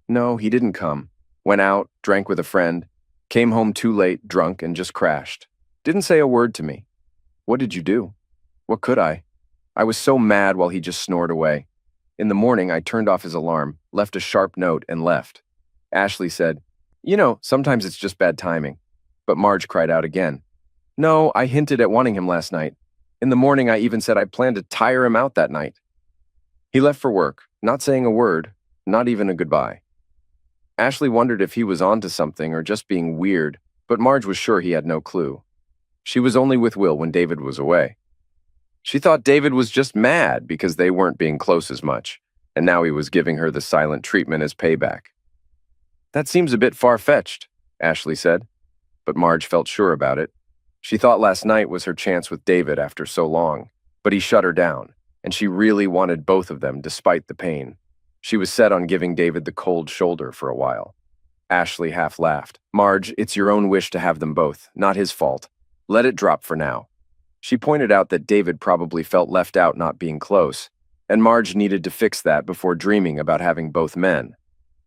No, he didn't come. Went out, drank with a friend, came home too late, drunk, and just crashed. Didn't say a word to me. What did you do? What could I? I was so mad while he just snored away. In the morning, I turned off his alarm, left a sharp note, and left. Ashley said, sometimes it's just bad timing. But Marge cried out again. No, I hinted at wanting him last night. In the morning, I even said I planned to tire him out that night. He left for work, not saying a word, not even a goodbye. Ashley wondered if he was onto something or just being weird, but Marge was sure he had no clue. She was only with Will when David was away. She thought David was just mad because they weren't being close as much, and now he was giving her the silent treatment as payback. That seems a bit far-fetched, Ashley said, but Marge felt sure about it. She thought last night was her chance with David after so long, but he shut her down, and she really wanted both of them despite the pain. She was set on giving David the cold shoulder for a while. Ashley half laughed. Marge, it's your own wish to have them both, not his fault. Let it drop for now. She pointed out that David probably felt left out not being close, and Marge needed to fix that before dreaming about having both men.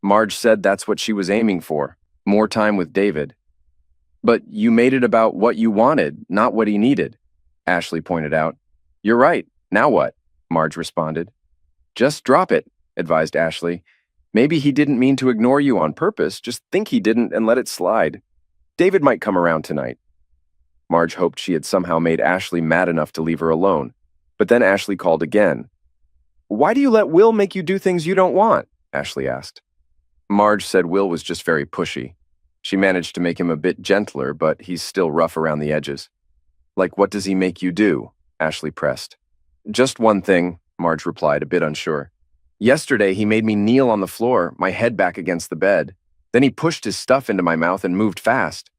Marge said that's what she was aiming for, more time with David. But you made it about what you wanted, not what he needed, Ashley pointed out. You're right. Now what? Marge responded. Just drop it, advised Ashley. Maybe he didn't mean to ignore you on purpose, just think he didn't and let it slide. David might come around tonight. Marge hoped she had somehow made Ashley mad enough to leave her alone, but then Ashley called again. Why do you let Will make you do things you don't want? Ashley asked. Marge said Will was just very pushy. She managed to make him a bit gentler, but he's still rough around the edges. Like, what does he make you do? Ashley pressed. Just one thing, Marge replied, a bit unsure. Yesterday, he made me kneel on the floor, my head back against the bed. Then he pushed his stuff into my mouth and moved fast.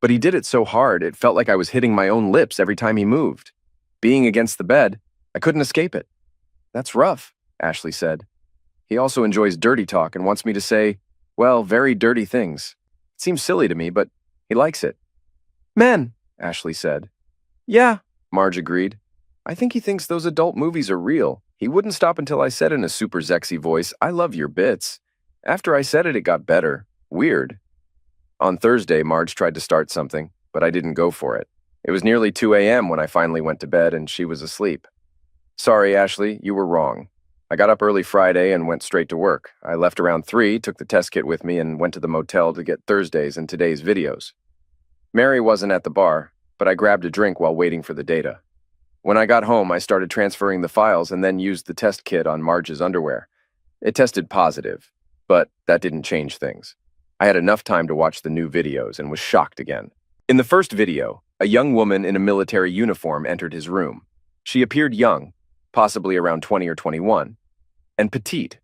But he did it so hard, it felt like I was hitting my own lips every time he moved. Being against the bed, I couldn't escape it. That's rough, Ashley said. He also enjoys dirty talk and wants me to say, well, very dirty things. It seems silly to me, but he likes it. Men, Ashley said. Yeah, Marge agreed. I think he thinks those adult movies are real. He wouldn't stop until I said in a super sexy voice, I love your bits. After I said it, it got better. Weird. On Thursday, Marge tried to start something, but I didn't go for it. It was nearly 2 a.m. when I finally went to bed and she was asleep. Sorry, Ashley, you were wrong. I got up early Friday and went straight to work. I left around 3, took the test kit with me, and went to the motel to get Thursday's and today's videos. Mary wasn't at the bar, but I grabbed a drink while waiting for the data. When I got home, I started transferring the files and then used the test kit on Marge's underwear. It tested positive, but that didn't change things. I had enough time to watch the new videos and was shocked again. In the first video, a young woman in a military uniform entered his room. She appeared young, possibly around 20 or 21, and petite.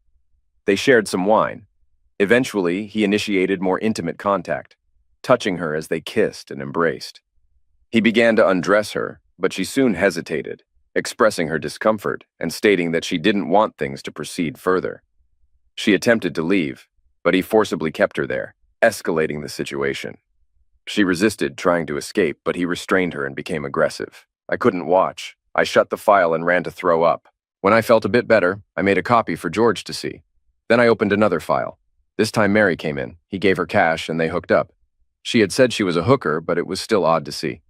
They shared some wine. Eventually, he initiated more intimate contact, touching her as they kissed and embraced. He began to undress her, but she soon hesitated, expressing her discomfort and stating that she didn't want things to proceed further. She attempted to leave, but he forcibly kept her there, escalating the situation. She resisted, trying to escape, but he restrained her and became aggressive. I couldn't watch. I shut the file and ran to throw up. When I felt a bit better, I made a copy for George to see. Then I opened another file. This time Mary came in. He gave her cash and they hooked up. She had said she was a hooker, but it was still odd to see.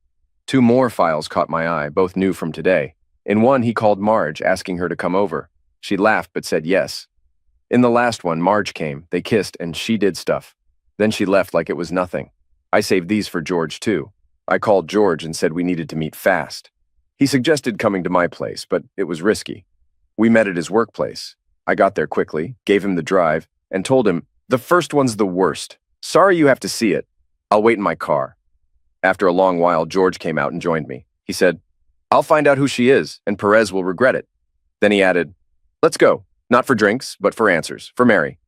2 more files caught my eye, both new from today. In one, he called Marge, asking her to come over. She laughed but said yes. In the last one, Marge came, they kissed, and she did stuff. Then she left like it was nothing. I saved these for George too. I called George and said we needed to meet fast. He suggested coming to my place, but it was risky. We met at his workplace. I got there quickly, gave him the drive, and told him, "The first one's the worst. Sorry you have to see it. I'll wait in my car." After a long while, George came out and joined me. He said, "I'll find out who she is, and Perez will regret it." Then he added, "Let's go. Not for drinks, but for answers. For Mary."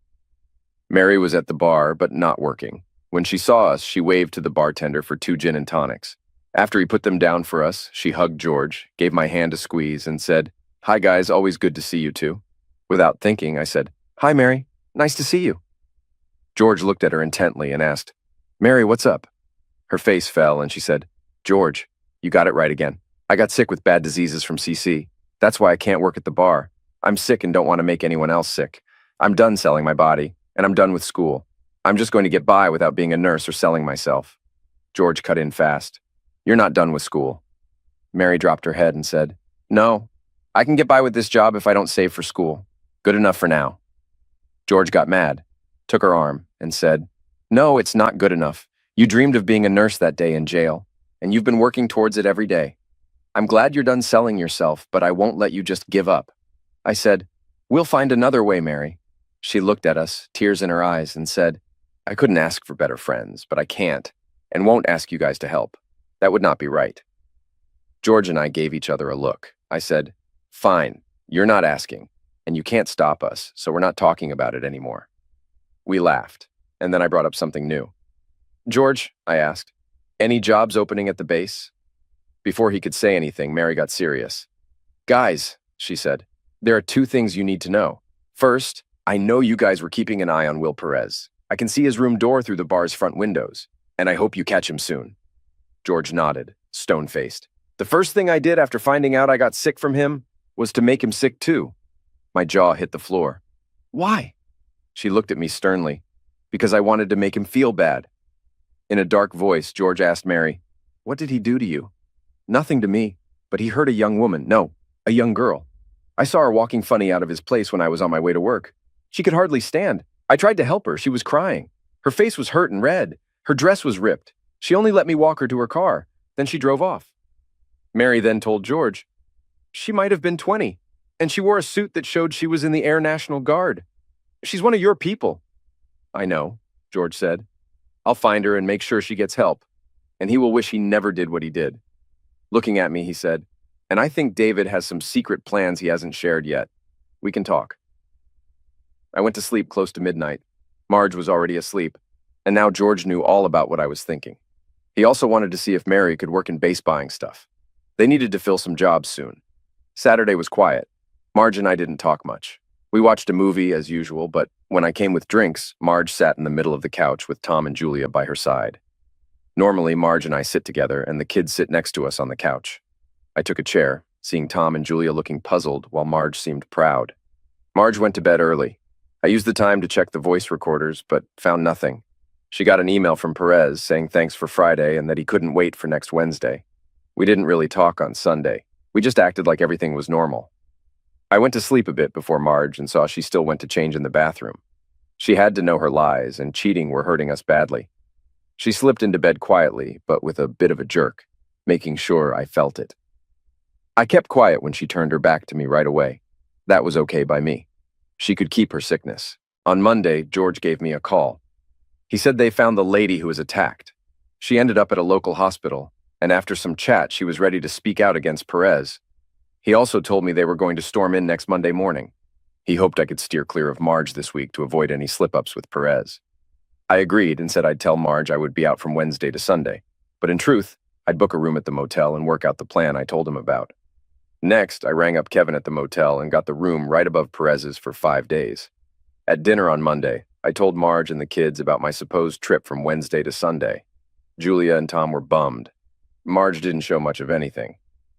Mary was at the bar, but not working. When she saw us, she waved to the bartender for 2 gin and tonics. After he put them down for us, she hugged George, gave my hand a squeeze, and said, "Hi guys, always good to see you too." Without thinking, I said, "Hi Mary, nice to see you." George looked at her intently and asked, "Mary, what's up?" Her face fell and she said, "George, you got it right again. I got sick with bad diseases from CC. That's why I can't work at the bar. I'm sick and don't want to make anyone else sick. I'm done selling my body, and I'm done with school. I'm just going to get by without being a nurse or selling myself." George cut in fast. "You're not done with school." Mary dropped her head and said, "No, I can get by with this job if I don't save for school. Good enough for now." George got mad, took her arm, and said, "No, it's not good enough. You dreamed of being a nurse that day in jail, and you've been working towards it every day. I'm glad you're done selling yourself, but I won't let you just give up." I said, "We'll find another way, Mary." She looked at us, tears in her eyes, and said, "I couldn't ask for better friends, but I can't, and won't ask you guys to help. That would not be right." George and I gave each other a look. I said, "Fine, you're not asking, and you can't stop us, so we're not talking about it anymore." We laughed, and then I brought up something new. "George," I asked, "any jobs opening at the base?" Before he could say anything, Mary got serious. "Guys," she said, "there are 2 things you need to know. First, I know you guys were keeping an eye on Will Perez. I can see his room door through the bar's front windows, and I hope you catch him soon." George nodded, stone-faced. "The first thing I did after finding out I got sick from him was to make him sick too." My jaw hit the floor. "Why?" She looked at me sternly. "Because I wanted to make him feel bad." In a dark voice, George asked Mary, "What did he do to you?" "Nothing to me, but he hurt a young woman. No, a young girl. I saw her walking funny out of his place when I was on my way to work. She could hardly stand. I tried to help her. She was crying. Her face was hurt and red. Her dress was ripped. She only let me walk her to her car. Then she drove off." Mary then told George, "She might have been 20, and she wore a suit that showed she was in the Air National Guard. She's one of your people." "I know," George said. "I'll find her and make sure she gets help, and he will wish he never did what he did." Looking at me, he said, "And I think David has some secret plans he hasn't shared yet. We can talk." I went to sleep close to midnight. Marge was already asleep, and now George knew all about what I was thinking. He also wanted to see if Mary could work in base buying stuff. They needed to fill some jobs soon. Saturday was quiet. Marge and I didn't talk much. We watched a movie as usual, but when I came with drinks, Marge sat in the middle of the couch with Tom and Julia by her side. Normally, Marge and I sit together, and the kids sit next to us on the couch. I took a chair, seeing Tom and Julia looking puzzled while Marge seemed proud. Marge went to bed early. I used the time to check the voice recorders, but found nothing. She got an email from Perez saying thanks for Friday and that he couldn't wait for next Wednesday. We didn't really talk on Sunday. We just acted like everything was normal. I went to sleep a bit before Marge and saw she still went to change in the bathroom. She had to know her lies and cheating were hurting us badly. She slipped into bed quietly, but with a bit of a jerk, making sure I felt it. I kept quiet when she turned her back to me right away. That was okay by me. She could keep her sickness. On Monday, George gave me a call. He said they found the lady who was attacked. She ended up at a local hospital, and after some chat, she was ready to speak out against Perez. He also told me they were going to storm in next Monday morning. He hoped I could steer clear of Marge this week to avoid any slip-ups with Perez. I agreed and said I'd tell Marge I would be out from Wednesday to Sunday, but in truth, I'd book a room at the motel and work out the plan I told him about. Next, I rang up Kevin at the motel and got the room right above Perez's for 5 days. At dinner on Monday, I told Marge and the kids about my supposed trip from Wednesday to Sunday. Julia and Tom were bummed. Marge didn't show much of anything.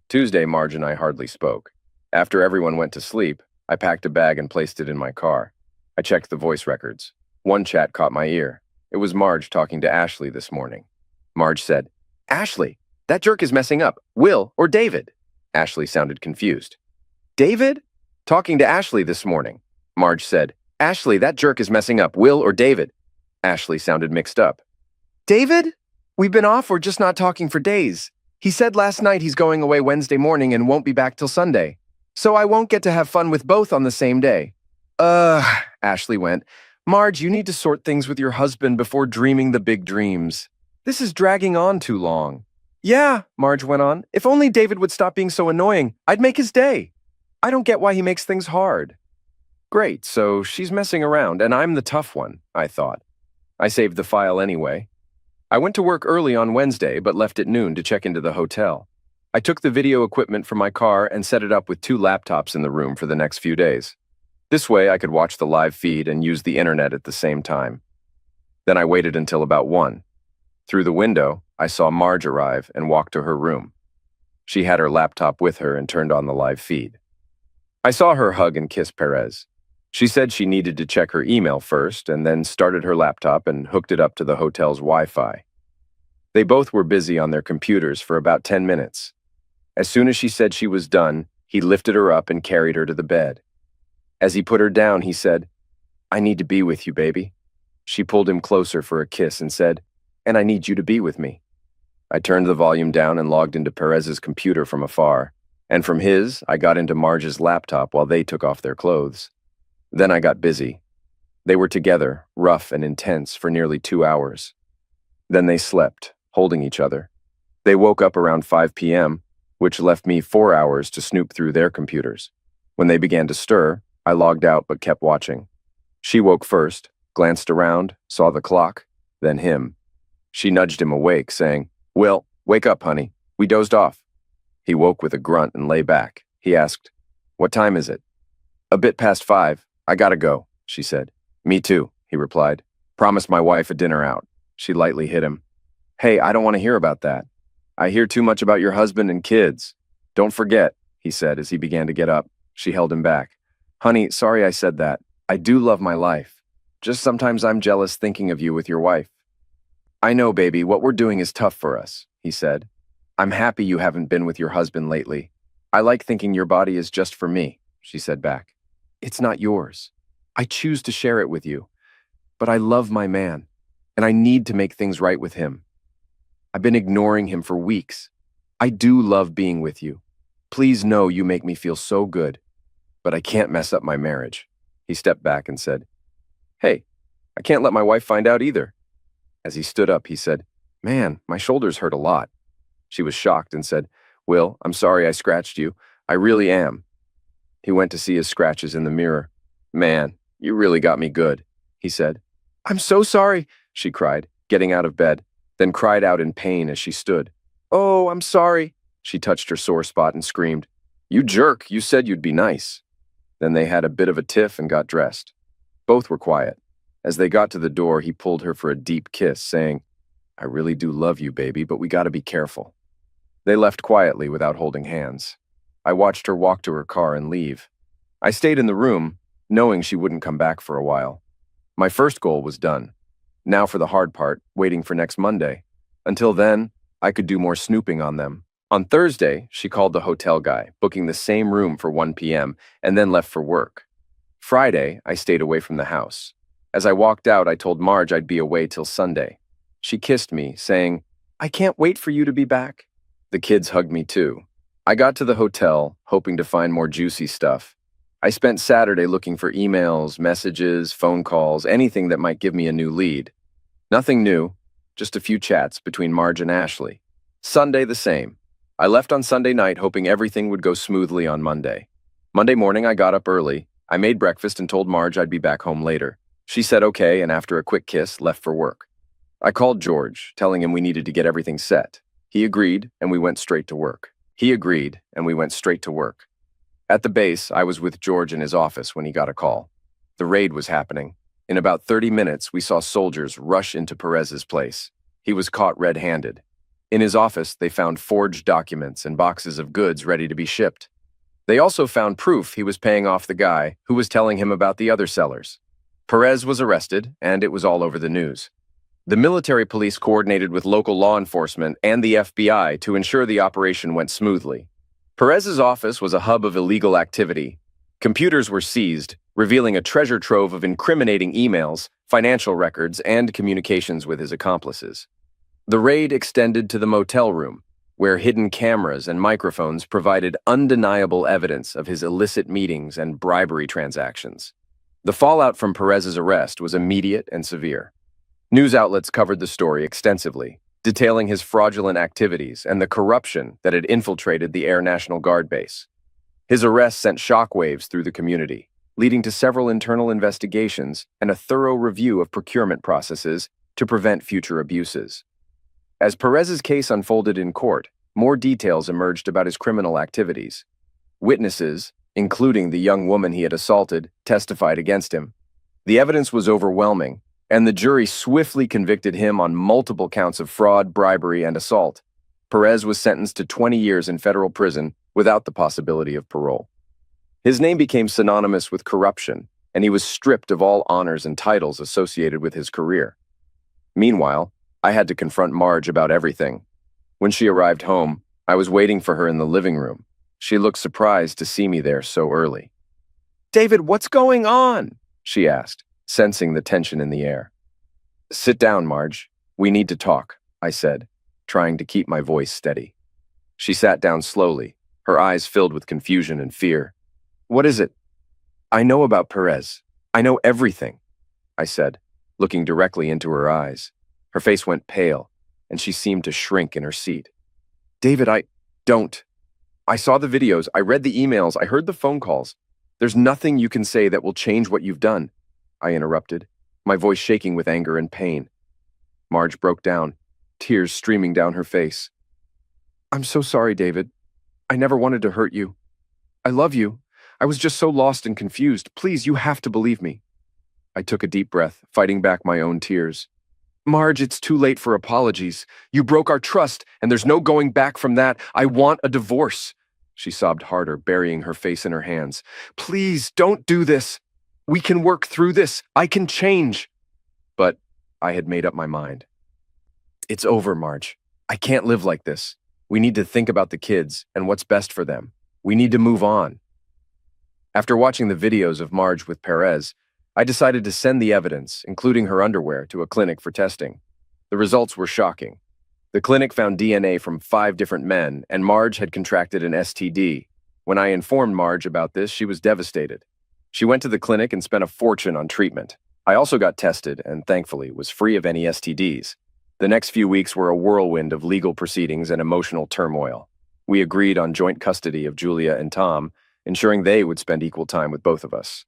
Tuesday, Marge and I hardly spoke. After everyone went to sleep, I packed a bag and placed it in my car. I checked the voice records. One chat caught my ear. It was Marge talking to Ashley this morning. Marge said, "Ashley, that jerk is messing up. Will or David?" Ashley sounded confused. "David?" "Talking to Ashley this morning." Marge said, "Ashley, that jerk is messing up. Will or David?" Ashley sounded mixed up. "David? We've been off or just not talking for days. He said last night he's going away Wednesday morning and won't be back till Sunday. So I won't get to have fun with both on the same day." Ashley went, "Marge, you need to sort things with your husband before dreaming the big dreams. This is dragging on too long." "Yeah," Marge went on, "if only David would stop being so annoying, I'd make his day. I don't get why he makes things hard." Great, so she's messing around, and I'm the tough one, I thought. I saved the file anyway. I went to work early on Wednesday, but left at noon to check into the hotel. I took the video equipment from my car and set it up with 2 laptops in the room for the next few days. This way, I could watch the live feed and use the internet at the same time. Then I waited until about 1. Through the window, I saw Marge arrive and walk to her room. She had her laptop with her and turned on the live feed. I saw her hug and kiss Perez. She said she needed to check her email first and then started her laptop and hooked it up to the hotel's Wi-Fi. They both were busy on their computers for about 10 minutes. As soon as she said she was done, he lifted her up and carried her to the bed. As he put her down, he said, "I need to be with you, baby." She pulled him closer for a kiss and said, "And I need you to be with me." I turned the volume down and logged into Perez's computer from afar, and from his, I got into Marge's laptop while they took off their clothes. Then I got busy. They were together, rough and intense, for nearly 2 hours. Then they slept, holding each other. They woke up around 5 p.m., which left me 4 hours to snoop through their computers. When they began to stir, I logged out but kept watching. She woke first, glanced around, saw the clock, then him. She nudged him awake, saying, "Will, wake up, honey. We dozed off." He woke with a grunt and lay back. He asked, "What time is it?" "A bit past 5. I gotta go," she said. "Me too," he replied. "Promised my wife a dinner out." She lightly hit him. "Hey, I don't want to hear about that. I hear too much about your husband and kids. Don't forget," he said as he began to get up. She held him back. "Honey, sorry I said that. I do love my life. Just sometimes I'm jealous thinking of you with your wife." "I know, baby, what we're doing is tough for us," he said. "I'm happy you haven't been with your husband lately. I like thinking your body is just for me," she said back. "It's not yours. I choose to share it with you. But I love my man, and I need to make things right with him. I've been ignoring him for weeks. I do love being with you. Please know you make me feel so good. But I can't mess up my marriage." He stepped back and said, "Hey, I can't let my wife find out either." As he stood up, he said, "Man, my shoulders hurt a lot." She was shocked and said, "Will, I'm sorry I scratched you. I really am." He went to see his scratches in the mirror. "Man, you really got me good," he said. "I'm so sorry," she cried, getting out of bed, then cried out in pain as she stood. "Oh, I'm sorry." She touched her sore spot and screamed, "You jerk, you said you'd be nice." Then they had a bit of a tiff and got dressed. Both were quiet. As they got to the door, he pulled her for a deep kiss, saying, "I really do love you, baby, but we gotta be careful." They left quietly without holding hands. I watched her walk to her car and leave. I stayed in the room, knowing she wouldn't come back for a while. My first goal was done. Now for the hard part, waiting for next Monday. Until then, I could do more snooping on them. On Thursday, she called the hotel guy, booking the same room for 1 p.m., and then left for work. Friday, I stayed away from the house. As I walked out, I told Marge I'd be away till Sunday. She kissed me, saying, "I can't wait for you to be back." The kids hugged me too. I got to the hotel, hoping to find more juicy stuff. I spent Saturday looking for emails, messages, phone calls, anything that might give me a new lead. Nothing new, just a few chats between Marge and Ashley. Sunday the same. I left on Sunday night hoping everything would go smoothly on Monday. Monday morning I got up early. I made breakfast and told Marge I'd be back home later. She said okay, and after a quick kiss, left for work. I called George, telling him we needed to get everything set. He agreed, and we went straight to work. At the base, I was with George in his office when he got a call. The raid was happening. In about 30 minutes, we saw soldiers rush into Perez's place. He was caught red-handed. In his office, they found forged documents and boxes of goods ready to be shipped. They also found proof he was paying off the guy who was telling him about the other sellers. Perez was arrested, and it was all over the news. The military police coordinated with local law enforcement and the FBI to ensure the operation went smoothly. Perez's office was a hub of illegal activity. Computers were seized, revealing a treasure trove of incriminating emails, financial records, and communications with his accomplices. The raid extended to the motel room, where hidden cameras and microphones provided undeniable evidence of his illicit meetings and bribery transactions. The fallout from Perez's arrest was immediate and severe. News outlets covered the story extensively, detailing his fraudulent activities and the corruption that had infiltrated the Air National Guard base. His arrest sent shockwaves through the community, leading to several internal investigations and a thorough review of procurement processes to prevent future abuses. As Perez's case unfolded in court, more details emerged about his criminal activities. Witnesses, including the young woman he had assaulted, testified against him. The evidence was overwhelming, and the jury swiftly convicted him on multiple counts of fraud, bribery, and assault. Perez was sentenced to 20 years in federal prison without the possibility of parole. His name became synonymous with corruption, and he was stripped of all honors and titles associated with his career. Meanwhile, I had to confront Marge about everything. When she arrived home, I was waiting for her in the living room. She looked surprised to see me there so early. "David, what's going on?" she asked, sensing the tension in the air. "Sit down, Marge. We need to talk," I said, trying to keep my voice steady. She sat down slowly, her eyes filled with confusion and fear. "What is it?" "I know about Perez. I know everything," I said, looking directly into her eyes. Her face went pale, and she seemed to shrink in her seat. "David, don't. I saw the videos, I read the emails, I heard the phone calls. There's nothing you can say that will change what you've done," I interrupted, my voice shaking with anger and pain. Marge broke down, tears streaming down her face. "I'm so sorry, David. I never wanted to hurt you. I love you. I was just so lost and confused. Please, you have to believe me." I took a deep breath, fighting back my own tears. "Marge, it's too late for apologies. You broke our trust, and there's no going back from that. I want a divorce." She sobbed harder, burying her face in her hands. "Please, don't do this. We can work through this. I can change." But I had made up my mind. "It's over, Marge. I can't live like this. We need to think about the kids and what's best for them. We need to move on." After watching the videos of Marge with Perez, I decided to send the evidence, including her underwear, to a clinic for testing. The results were shocking. The clinic found DNA from 5 different men, and Marge had contracted an STD. When I informed Marge about this, she was devastated. She went to the clinic and spent a fortune on treatment. I also got tested and, thankfully, was free of any STDs. The next few weeks were a whirlwind of legal proceedings and emotional turmoil. We agreed on joint custody of Julia and Tom, ensuring they would spend equal time with both of us.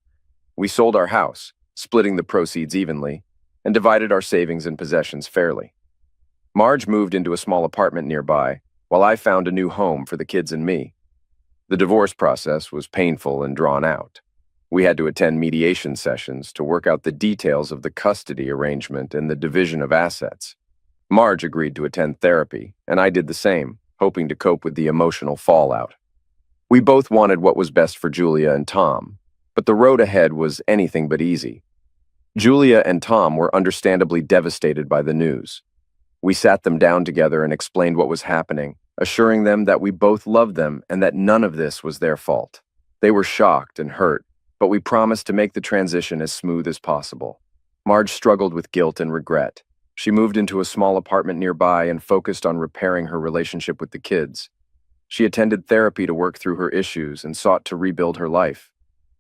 We sold our house, splitting the proceeds evenly, and divided our savings and possessions fairly. Marge moved into a small apartment nearby, while I found a new home for the kids and me. The divorce process was painful and drawn out. We had to attend mediation sessions to work out the details of the custody arrangement and the division of assets. Marge agreed to attend therapy, and I did the same, hoping to cope with the emotional fallout. We both wanted what was best for Julia and Tom, but the road ahead was anything but easy. Julia and Tom were understandably devastated by the news. We sat them down together and explained what was happening, assuring them that we both loved them and that none of this was their fault. They were shocked and hurt, but we promised to make the transition as smooth as possible. Marge struggled with guilt and regret. She moved into a small apartment nearby and focused on repairing her relationship with the kids. She attended therapy to work through her issues and sought to rebuild her life.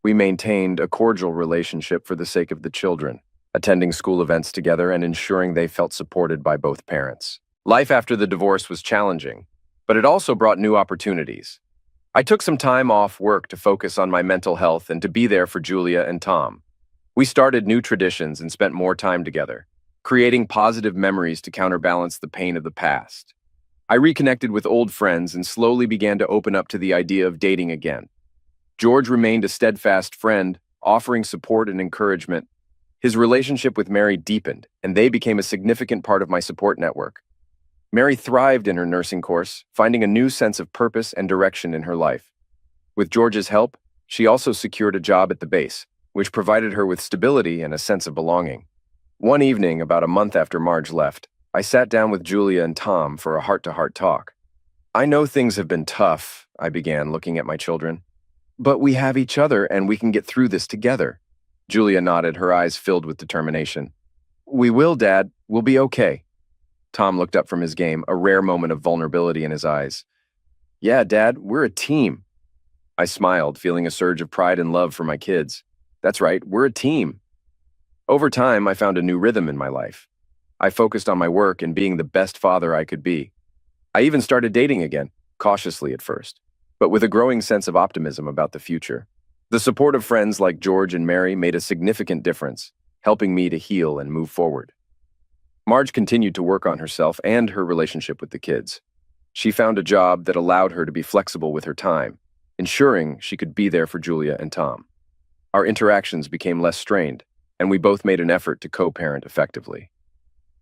We maintained a cordial relationship for the sake of the children, attending school events together and ensuring they felt supported by both parents. Life after the divorce was challenging, but it also brought new opportunities. I took some time off work to focus on my mental health and to be there for Julia and Tom. We started new traditions and spent more time together, creating positive memories to counterbalance the pain of the past. I reconnected with old friends and slowly began to open up to the idea of dating again. George remained a steadfast friend, offering support and encouragement. His relationship with Mary deepened, and they became a significant part of my support network. Mary thrived in her nursing course, finding a new sense of purpose and direction in her life. With George's help, she also secured a job at the base, which provided her with stability and a sense of belonging. One evening, about a month after Marge left, I sat down with Julia and Tom for a heart-to-heart talk. "I know things have been tough," I began, looking at my children. "But we have each other and we can get through this together." Julia nodded, her eyes filled with determination. "We will, Dad. We'll be okay." Tom looked up from his game, a rare moment of vulnerability in his eyes. "Yeah, Dad, we're a team." I smiled, feeling a surge of pride and love for my kids. That's right, we're a team. Over time, I found a new rhythm in my life. I focused on my work and being the best father I could be. I even started dating again, cautiously at first, but with a growing sense of optimism about the future. The support of friends like George and Mary made a significant difference, helping me to heal and move forward. Marge continued to work on herself and her relationship with the kids. She found a job that allowed her to be flexible with her time, ensuring she could be there for Julia and Tom. Our interactions became less strained, and we both made an effort to co-parent effectively.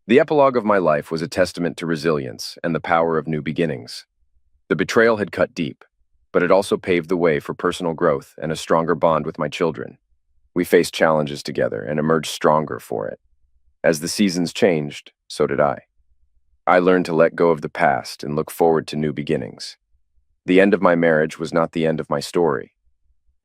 The epilogue of my life was a testament to resilience and the power of new beginnings. The betrayal had cut deep, but it also paved the way for personal growth and a stronger bond with my children. We faced challenges together and emerged stronger for it. As the seasons changed, so did I. I learned to let go of the past and look forward to new beginnings. The end of my marriage was not the end of my story.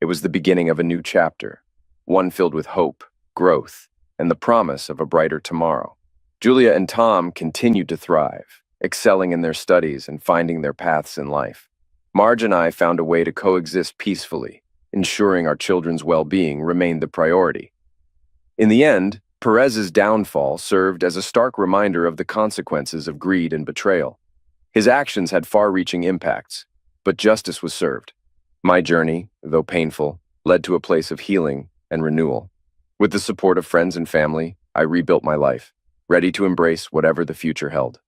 It was the beginning of a new chapter, one filled with hope, growth, and the promise of a brighter tomorrow. Julia and Tom continued to thrive, excelling in their studies and finding their paths in life. Marge and I found a way to coexist peacefully, ensuring our children's well-being remained the priority. In the end, Perez's downfall served as a stark reminder of the consequences of greed and betrayal. His actions had far-reaching impacts, but justice was served. My journey, though painful, led to a place of healing and renewal. With the support of friends and family, I rebuilt my life, ready to embrace whatever the future held.